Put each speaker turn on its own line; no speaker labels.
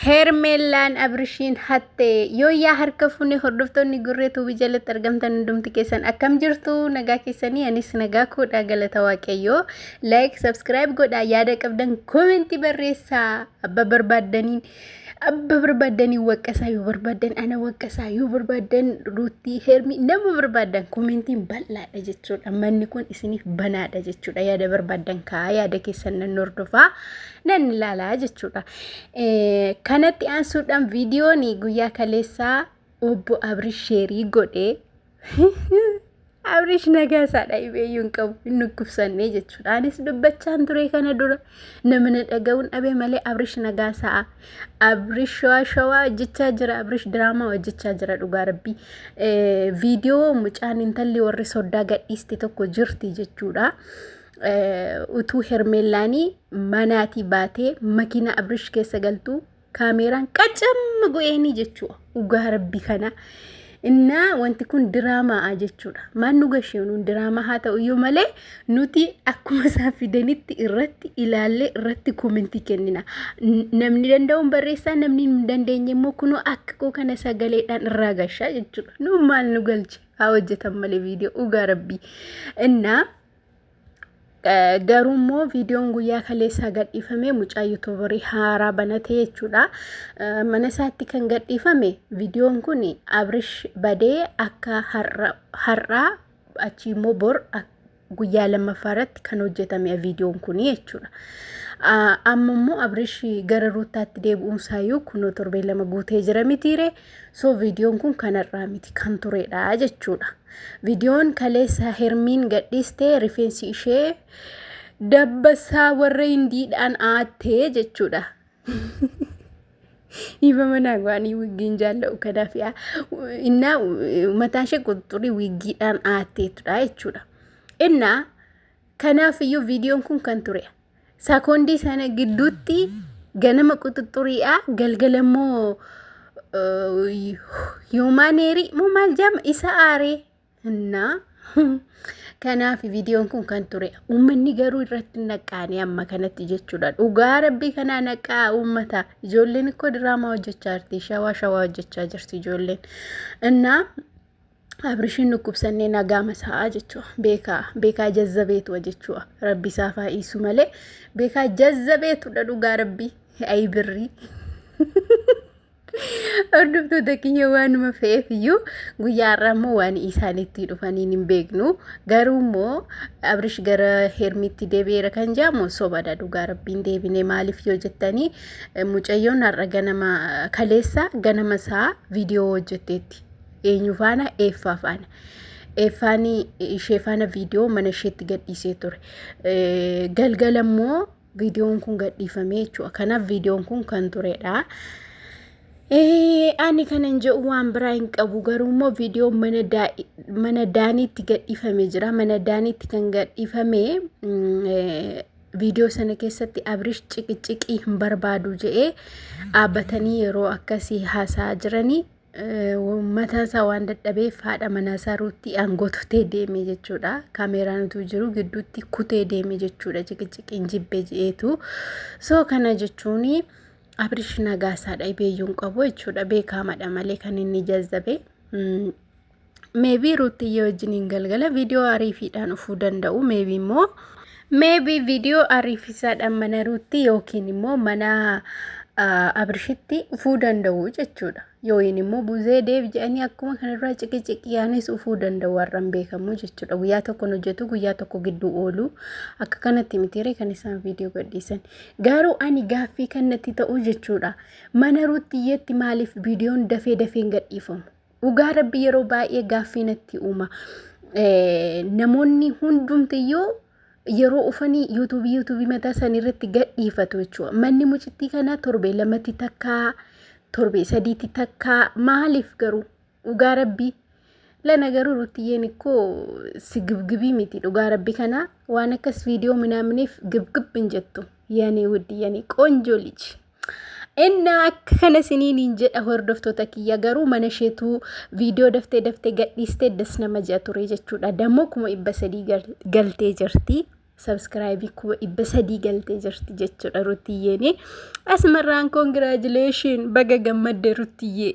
Hermelaan Abrishiin hatte yoo yaa harka fuunee hordoftoonni gurree tuubii jalatti argamtan hundumti keessan akkam jirtu nagaa keessanii anis nagaa koodhaa galata waaqayyoo like subscribe godhaa yaada qabdan commenti barreessaa abba barbaadanii waqqasaa yoo barbaadan ana waqqasaa yoo barbaadan ruutii hermi nama barbaadan commentiin bal'aadha jechuudha manni kun isiniif banaadha jechuudha yaada barbaadan kaa yaada keessan nan hordofaa nan ilaalaa jechuudha kanatti aansuudhaan viidiyoon guyyaa kaleessaa obbo Abrish sheerii godhe Abrish nagaasaadha ibeeyyuun qabu inni kubsannee jechuudha anis dubbachaan ture kana dura namni dhaga'uun dhabe malee Abrish nagaasaa Abrish shawaa hojjechaa jira Abrish diraamaa hojjechaa jira dhugaa rabbii viidiyoo mucaan intalli warri soddaa gadhiiste tokko jirti jechuudha utuu hermeelaanii manaatii baatee makiina Abrish keessa galtu kaameeraan qacamma go'eenii jechuudha dhugaa rabbii kana inna wanti kun diraamaa jechuudha maan nu gasheenu diraamaa haa ta'u iyyuu malee nuti akkuma isaa fidanitti irratti ilaalle irratti komentii kennina namni danda'uun barreessaa namni hin dandeenye immoo kunoo akka koo kana sagaleedhaan irraa gashaa jechuudha nu maal nu galche haa hojjetan malee viidiyoo dhugaa rabbii inna garummoo viidiyoon guyyaa kaleessaa gadhiifame mucaa yuutuubarii haaraa banatee jechuudha mana isaatti kan gadhiifame viidiyoon kun Abrish badee akka har'aa achi immoo bor guyyaa lammaffaarratti kan hojjetame viidiyoon kun jechuudha amma immoo Abrish gara ruutaatti deebi'uunsaayyuu kunoo torbee lama guutee jira mitiire so viidiyoon kun kanarraa miti kan turedha jechuudha viidiyoon kaleessa hermiin gadhiiste rifeensi ishee dabbasaa warra hindiidhaan aattee jechuudha ifa manaa waanii wiggiin jaalla'u kanaaf innaa mataa ishee quxuxurii wiggiidhaan aatteetudha jechuudha innaa kanaaf iyyuu viidiyoon kun kan ture sakoondii sana gidduutti ganama quxuxuriidhaa galgalammoo yoomaneerii moo maal jaama isa aaree innaa kanaaf viidiyoon kun kan ture uummanni garuu irratti naqaanii amma kanatti jechuudha dhugaa rabbii kanaa naqaa uummata ijoolleen ikkoo diraamaa hojjechaa jirti shawaa hojjechaa jirti ijoolleen innaa Abrishin nukkubsannee nagaa masaa jechuudha beekaa jazzabeetu jechuudha rabbi isaa faa'isu malee beekaa jazzabeetudha dhugaa rabbii ay birrii hordoftoota keenya waanuma fe'eef iyyuu guyyaa har'aa immoo waan isaanitti dhufanii hin beeknu garuu immoo Abrish gara hermiitti deebi'eera kan jedhamu sobadha dhugaa rabbiin deebine maaliif yoo jettanii mucayyoon har'a ganama kaleessa ganama isaa viidiyoo hojjetteetti eenyu faana eeffaa faana eeffaanii ishee faana viidiyoo mana isheetti gadhiisee ture galgala immoo viidiyoon kun gadhiifamee jechuudha kanaaf viidiyoon kun kan turedha ani kanan jedhu waan biraa hin qabu garuu immoo viidiyoo mana daaniitti gadhiifamee jira mana daaniitti kan gadhiifame viidiyoo sana keessatti Abrish ciqiciqii hin barbaadu jedhee dhaabbatanii yeroo akkasii haasaa jiranii mataasaa waan dadhabeef haadha manaasaa ruutti aangotutee deeme jechuudha kaameeraan utuu jiru gidduutti kutee deeme jechuudha ciqiciqiin jibbee jedheetu so kana jechuuni Abrish nagaasaadha ibeeyyuun qabu jechuudha beekamadha malee kan inni jazzabe maybe ruutti wajjiniin galgala viidiyoo ariifiidhaan dhufuu danda'u maybe viidiyoo ariifisaadhaan mana ruutti yookiin immoo mana Abrishitti dhufuu danda'u jechuudha yooyin immoo buzee deeb jedhanii akkuma kanarraa ciqiciqiyaanis dhufuu danda'u warran beekamu jechuudha guyyaa tokko hojjetu guyyaa tokko gidduu oolu akka kanatti mitiire kan isaan viidiyoo gadhiisan garuu ani gaaffii kanatti ta'u jechuudha mana ruutiyyeetti maaliif viidiyoon dafeen gadhiifamu dhugaa rabbii yeroo baay'ee gaaffii natti uuma namoonni hundumtiyyuu yeroo ufanii yuutuubii mataa isaanii irratti gadhiifatu jechuudha manni mucittii kanaa torbee lamatti takkaa torbee sadiitti takkaa maaliif garuu dhugaa rabbii lana garuu ruutiyyeen ikkoo si gibgibii miti dhugaa rabbii kana waan akkas viidiyoo minaaminiif gibgib hin jettu yaani wuddi yaani qoonjoo liji inna akkana siniin jedha hordoftoota kiyya garuu mana isheetu viidiyoo daftee gadhiistee das nama ja'a ture jechuudha dammoo kuma 300 galtee jirti subscribe kuba ibsadii galtee jirti jechuudha Ruutiyyeen. Asmarraan congratulation baga gammadde Ruutiyyee.